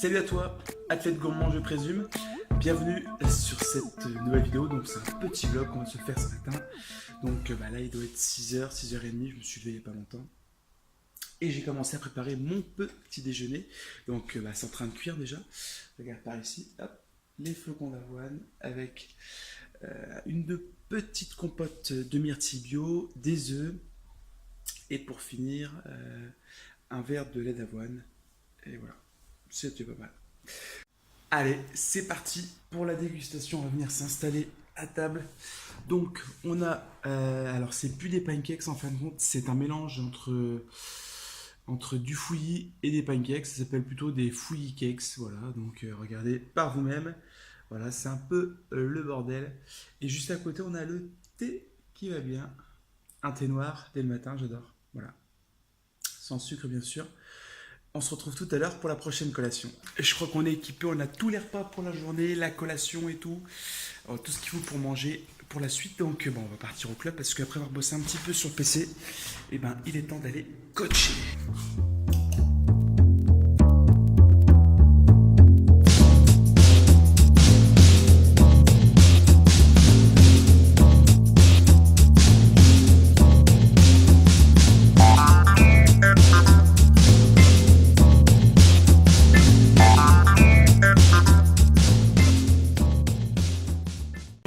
Salut à toi, athlète gourmand je présume. Bienvenue sur cette nouvelle vidéo. Donc c'est un petit vlog qu'on va se faire ce matin. Donc là il doit être 6h, 6h30, je me suis levé il n'y a pas longtemps. Et j'ai commencé à préparer mon petit déjeuner. Donc c'est en train de cuire déjà. Regarde par ici, hop, les flocons d'avoine avec une de petites compotes de myrtille bio, des œufs. Et pour finir, un verre de lait d'avoine. Et voilà, c'était pas mal. Allez, c'est parti pour la dégustation. On va venir s'installer à table. Donc, on a... alors, c'est plus des pancakes en fin de compte. C'est un mélange entre du fouillis et des pancakes. Ça s'appelle plutôt des fouillis cakes. Voilà, donc regardez par vous-même. Voilà, c'est un peu le bordel. Et juste à côté, on a le thé qui va bien. Un thé noir dès le matin, j'adore. Voilà. Sans sucre, bien sûr. On se retrouve tout à l'heure pour la prochaine collation. Je crois qu'on est équipé, on a tous les repas pour la journée, la collation et tout. Tout ce qu'il faut pour manger pour la suite. Donc on va partir au club parce qu'après avoir bossé un petit peu sur le PC, il est temps d'aller coacher.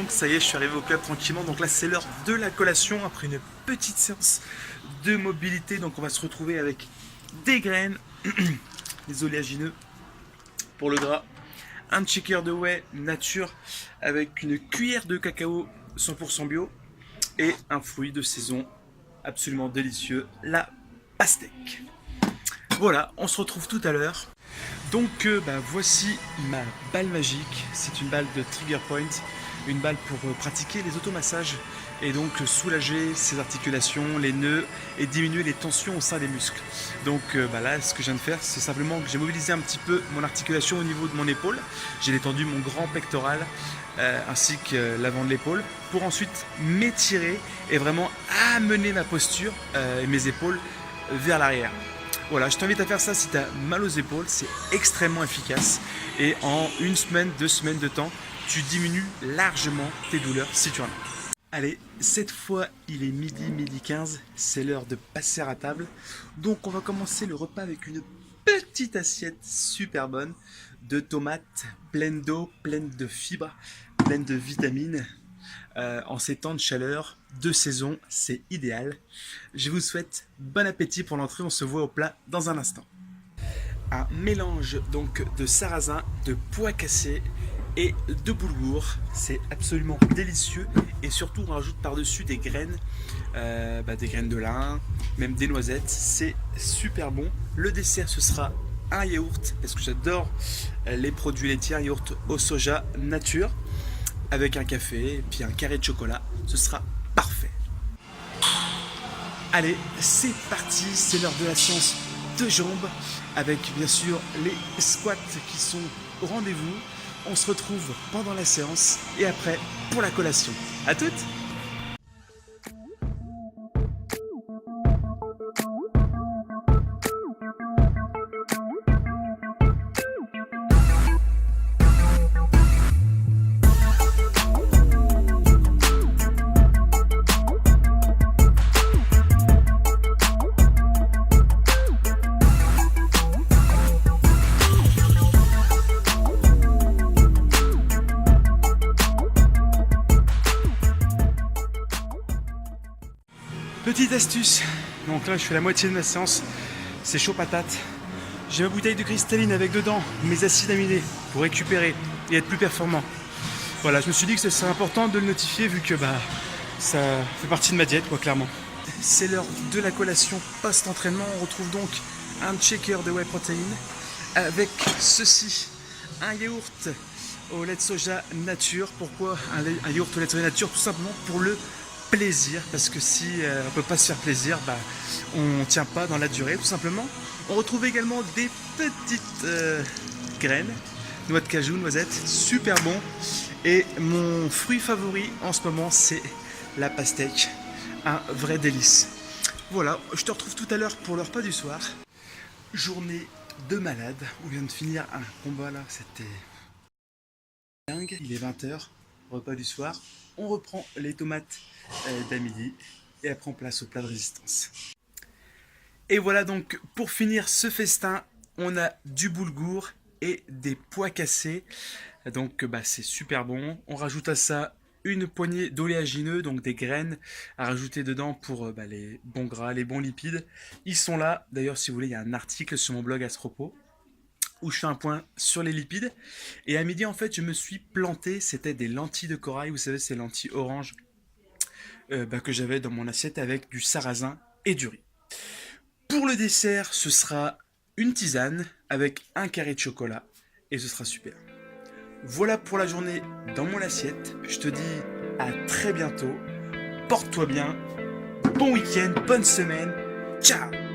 Ça y est, je suis arrivé au club tranquillement. Donc là, c'est l'heure de la collation après une petite séance de mobilité. Donc on va se retrouver avec des graines, des oléagineux pour le gras, un shaker de whey nature avec une cuillère de cacao 100% bio et un fruit de saison absolument délicieux, la pastèque. Voilà, on se retrouve tout à l'heure. Donc voici ma balle magique. C'est une balle de Trigger Point. Une balle pour pratiquer les automassages et donc soulager ses articulations, les nœuds et diminuer les tensions au sein des muscles. Donc là, ce que je viens de faire, c'est simplement que j'ai mobilisé un petit peu mon articulation au niveau de mon épaule. J'ai détendu mon grand pectoral ainsi que l'avant de l'épaule pour ensuite m'étirer et vraiment amener ma posture et mes épaules vers l'arrière. Voilà, je t'invite à faire ça si tu as mal aux épaules, c'est extrêmement efficace et en 1 semaine, 2 semaines de temps, tu diminues largement tes douleurs si tu en as. Allez, cette fois il est midi 15, c'est l'heure de passer à table. Donc on va commencer le repas avec une petite assiette super bonne de tomates pleine d'eau, pleine de fibres, pleine de vitamines. En ces temps de chaleur, de saison, c'est idéal. Je vous souhaite bon appétit pour l'entrée, on se voit au plat dans un instant. Un mélange donc de sarrasin, de pois cassés et de boulgour, c'est absolument délicieux et surtout on rajoute par-dessus des graines de lin, même des noisettes, c'est super bon. Le dessert ce sera un yaourt, parce que j'adore les produits laitiers, un yaourt au soja nature avec un café et puis un carré de chocolat, ce sera parfait. Allez, c'est parti, c'est l'heure de la séance de jambes avec bien sûr les squats qui sont au rendez-vous. On se retrouve pendant la séance et après pour la collation. À toutes! Petite astuce, donc là je fais la moitié de ma séance, c'est chaud patate. J'ai ma bouteille de cristalline avec dedans mes acides aminés pour récupérer et être plus performant. Voilà, je me suis dit que ce serait important de le notifier vu que ça fait partie de ma diète clairement. C'est l'heure de la collation post-entraînement, on retrouve donc un shaker de whey protein avec ceci, un yaourt au lait de soja nature. Pourquoi un yaourt au lait de soja nature? Tout simplement pour le plaisir, parce que si on peut pas se faire plaisir, on tient pas dans la durée tout simplement. On retrouve également des petites graines, noix de cajou, noisettes, super bon. Et mon fruit favori en ce moment c'est la pastèque, un vrai délice. Voilà, je te retrouve tout à l'heure pour le repas du soir. Journée de malade. On vient de finir un combat là, c'était dingue. Il est 20 h, repas du soir. On reprend les tomates d'à midi et après on place au plat de résistance. Et voilà donc pour finir ce festin, on a du boulgour et des pois cassés. Donc c'est super bon. On rajoute à ça une poignée d'oléagineux, donc des graines à rajouter dedans pour les bons gras, les bons lipides. Ils sont là. D'ailleurs, si vous voulez, il y a un article sur mon blog à ce propos où je fais un point sur les lipides. Et à midi, en fait, je me suis planté. C'était des lentilles de corail. Vous savez, ces lentilles oranges que j'avais dans mon assiette avec du sarrasin et du riz. Pour le dessert, ce sera une tisane avec un carré de chocolat et ce sera super. Voilà pour la journée dans mon assiette. Je te dis à très bientôt. Porte-toi bien. Bon week-end, bonne semaine. Ciao!